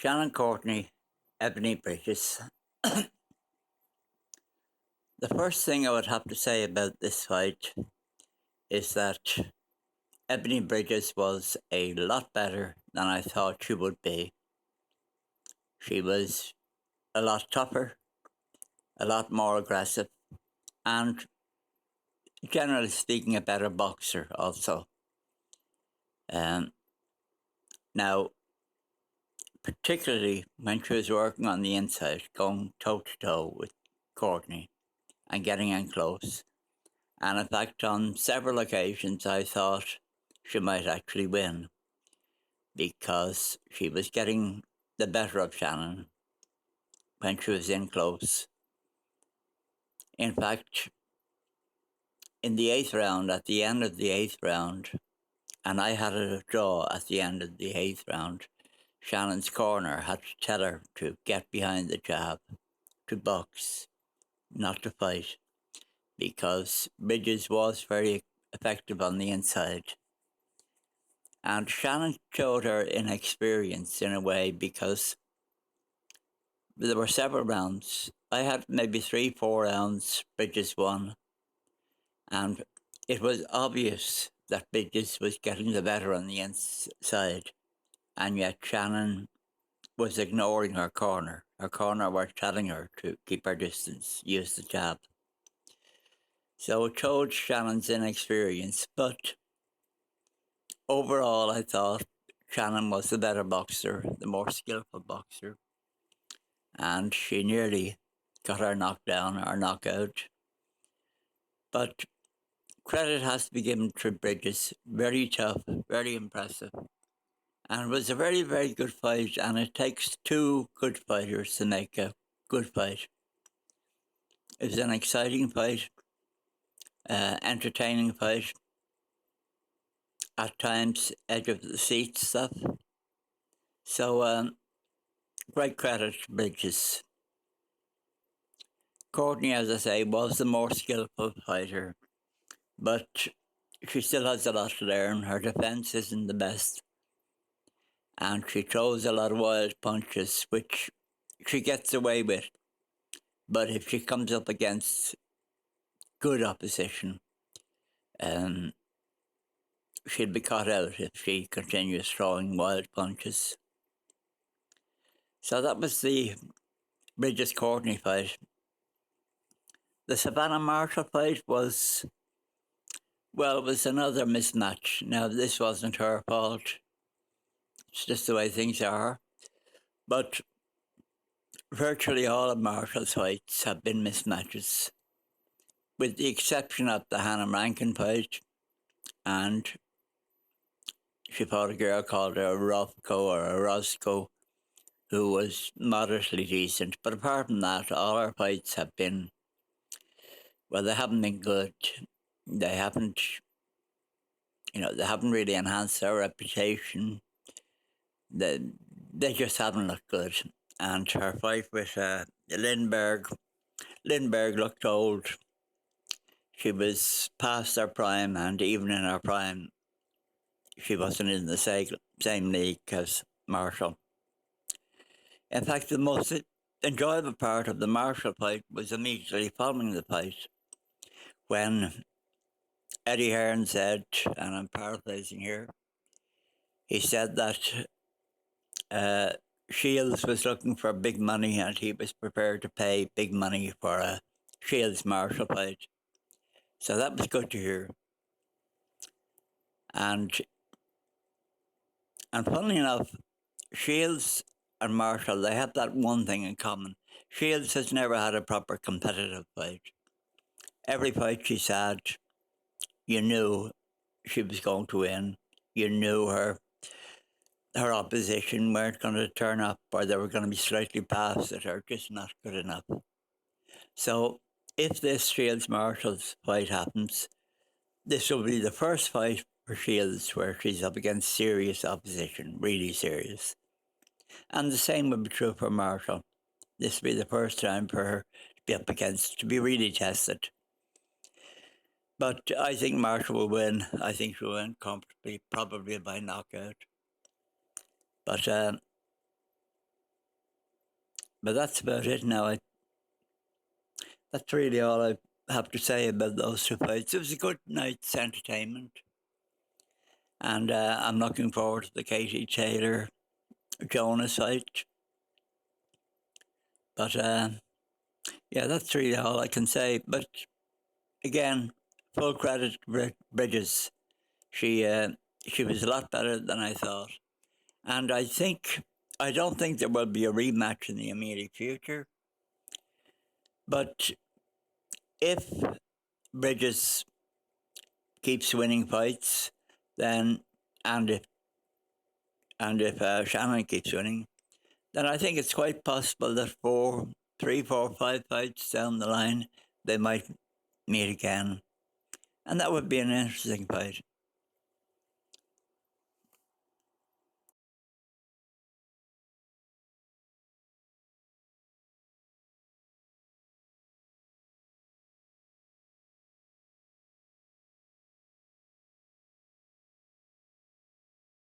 Shannon Courtenay, Ebony Bridges. The first thing I would have to say about this fight is that Ebony Bridges was a lot better than I thought she would be. She was a lot tougher, a lot more aggressive, and generally speaking, a better boxer also. Um, Now, particularly when she was working on the inside, going toe to toe with Courtney and getting in close. And in fact, on several occasions, I thought she might actually win because she was getting the better of Shannon when she was in close. In fact, in the eighth round, at the end of the eighth round, and I had a draw at the end of the eighth round, Shannon's corner had to tell her to get behind the jab, to box, not to fight, because Bridges was very effective on the inside. And Shannon showed her inexperience in a way because there were several rounds. I had maybe 3-4 rounds Bridges won, and it was obvious that Bridges was getting the better on the inside, and yet Shannon was ignoring her corner. Her corner were telling her to keep her distance, use the jab. So it showed Shannon's inexperience, but overall I thought Shannon was the better boxer, the more skillful boxer, and she nearly got her knockdown or knockout. But credit has to be given to Bridges. Very tough, very impressive. And it was a very, very good fight, and it takes two good fighters to make a good fight. It was an exciting fight, entertaining fight, at times edge of the seat stuff. So great credit to Bridges. Courtney, as I say, was the more skillful fighter, but she still has a lot to learn. Her defence isn't the best, and she throws a lot of wild punches, which she gets away with. But if she comes up against good opposition, she'll be caught out if she continues throwing wild punches. So that was the Bridges Courtney fight. The Savannah Marshall fight was, well, it was another mismatch. Now, this wasn't her fault. It's just the way things are. But virtually all of Marshall's fights have been mismatches, with the exception of the Hannah Rankin fight, and she fought a girl called a Roscoe or a Roscoe, who was moderately decent. But apart from that, all her fights have been, well, they haven't been good. They haven't, they haven't really enhanced their reputation. They just haven't looked good. And her fight with Lindbergh looked old. She was past her prime, and even in her prime, she wasn't in the same league as Marshall. In fact, the most enjoyable part of the Marshall fight was immediately following the fight, when Eddie Hearn said, and I'm paraphrasing here, he said that Shields was looking for big money and he was prepared to pay big money for a Shields Marshall fight. So that was good to hear. And funnily enough, Shields and Marshall, they have that one thing in common. Shields has never had a proper competitive fight. Every fight she's had, you knew she was going to win. You knew her opposition weren't going to turn up, or they were going to be slightly past it, or just not good enough. So if this Shields Marshall's fight happens, this will be the first fight for Shields where she's up against serious opposition, really serious. And the same would be true for Marshall. This will be the first time for her to be up against, to be really tested. But I think Marshall will win. I think she'll win comfortably, probably by knockout. But But that's about it now. That's really all I have to say about those two fights. It was a good night's entertainment, and I'm looking forward to the Katie Taylor Jonas fight. But yeah, that's really all I can say. But again, full credit to Bridges. She she was a lot better than I thought, and I don't think there will be a rematch in the immediate future. But if Bridges keeps winning fights, then and if Shannon keeps winning, then I think it's quite possible that 5 fights down the line, they might meet again, and that would be an interesting fight.